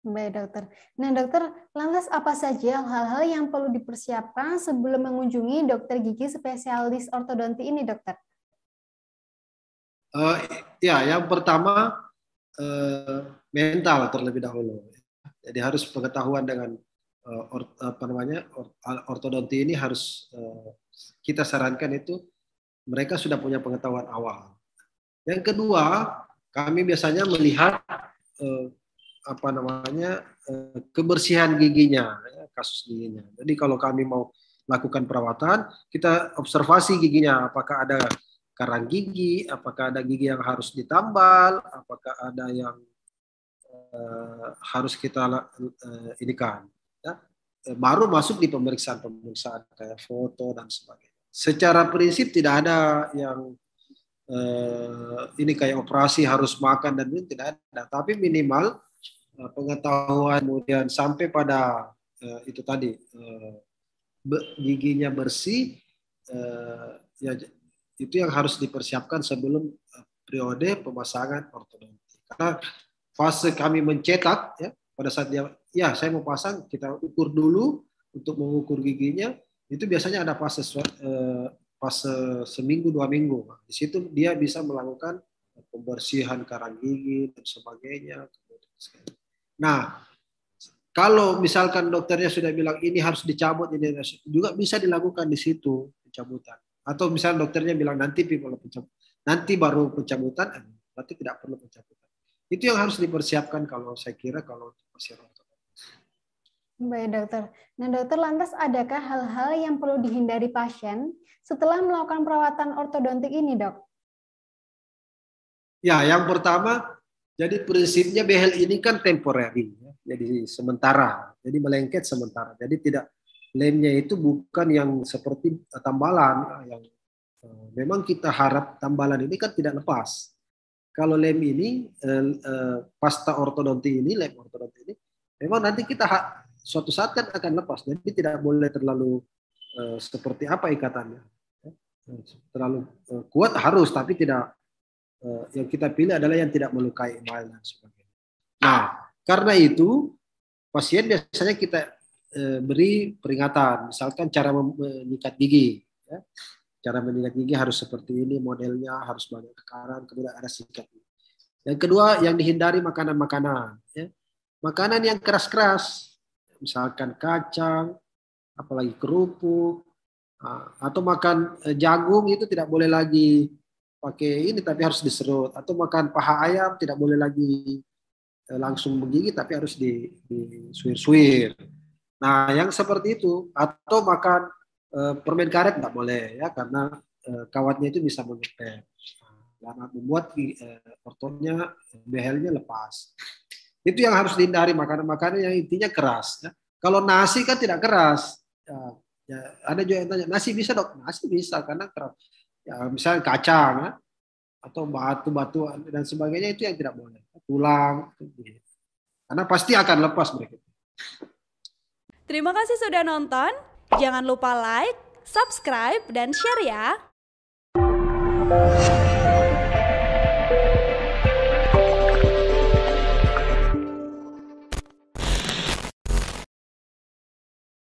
Baik dokter. Nah dokter, lantas apa saja hal-hal yang perlu dipersiapkan sebelum mengunjungi dokter gigi spesialis ortodonti ini dokter? Ya, yang pertama mental terlebih dahulu. Jadi harus pengetahuan dengan ortodonti ini harus kita sarankan itu mereka sudah punya pengetahuan awal. Yang kedua, kami biasanya melihat kebersihan giginya, kasus giginya. Jadi kalau kami mau lakukan perawatan, kita observasi giginya, apakah ada karang gigi, apakah ada gigi yang harus ditambal, apakah ada yang harus kita inikan. Ya. Baru masuk di pemeriksaan kayak foto dan sebagainya. Secara prinsip tidak ada yang ini kayak operasi harus makan dan ini tidak ada, tapi minimal pengetahuan kemudian sampai pada itu tadi giginya bersih, ya itu yang harus dipersiapkan sebelum periode pemasangan ortodonti. Karena fase kami mencetak ya pada saat dia saya mau pasang, kita ukur dulu untuk mengukur giginya, itu biasanya ada fase seminggu 2 minggu. Di situ dia bisa melakukan pembersihan karang gigi dan sebagainya. Nah, kalau misalkan dokternya sudah bilang ini harus dicabut, ini juga bisa dilakukan di situ pencabutan. Atau misalnya dokternya bilang nanti baru pencabutan, berarti tidak perlu pencabutan. Itu yang harus dipersiapkan kalau saya kira kalau pasien ortodonti. Baik dokter. Nah dokter, lantas adakah hal-hal yang perlu dihindari pasien setelah melakukan perawatan ortodontik ini dok? Ya, yang pertama, jadi prinsipnya behel ini kan temporary, ya. Jadi sementara, jadi melengket sementara. Jadi tidak, lemnya itu bukan yang seperti tambalan, yang memang kita harap tambalan ini kan tidak lepas. Kalau lem ini, pasta ortodonti ini, lem ortodonti ini, memang nanti kita suatu saat kan akan lepas. Jadi tidak boleh terlalu seperti apa ikatannya. Terlalu kuat harus, tapi tidak. Yang kita pilih adalah yang tidak melukai email dan sebagainya. Nah, karena itu pasien biasanya kita beri peringatan, misalkan cara menyikat gigi. Ya. Cara menyikat gigi harus seperti ini, modelnya harus banyak ke kanan, kemudian ada sikat. Yang kedua, yang dihindari makanan-makanan. Ya. Makanan yang keras-keras, misalkan kacang, apalagi kerupuk, atau makan jagung itu tidak boleh lagi pakai ini tapi harus diserut, atau makan paha ayam tidak boleh lagi langsung menggigit tapi harus disuir-suir. Nah, yang seperti itu, atau makan permen karet tidak boleh ya, karena kawatnya itu bisa mengepet dan membuat ortonnya behelnya lepas. Itu yang harus dihindari, makanan-makanan yang intinya keras. Ya. Kalau nasi kan tidak keras. Ya, ada juga yang tanya, nasi bisa dok? Nasi bisa karena keras. Ya, misalnya kacang ya, atau batu-batu dan sebagainya itu yang tidak boleh. Tulang, karena pasti akan lepas mereka. Terima kasih sudah nonton. Jangan lupa like, subscribe, dan share ya.